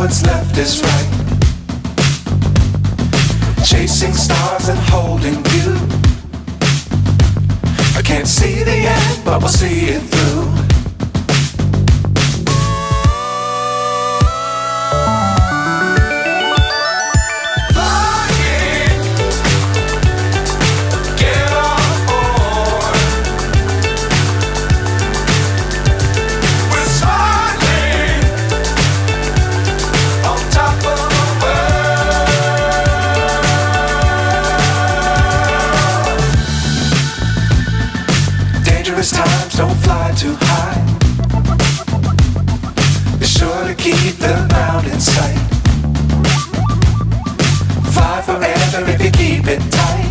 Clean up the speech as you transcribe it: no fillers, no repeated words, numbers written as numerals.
what's left is right. Chasing stars and holding you. I can't see the end, but we'll see it through. Times don't fly too high. Be sure to keep the ground in sight. Fly forever if you keep it tight.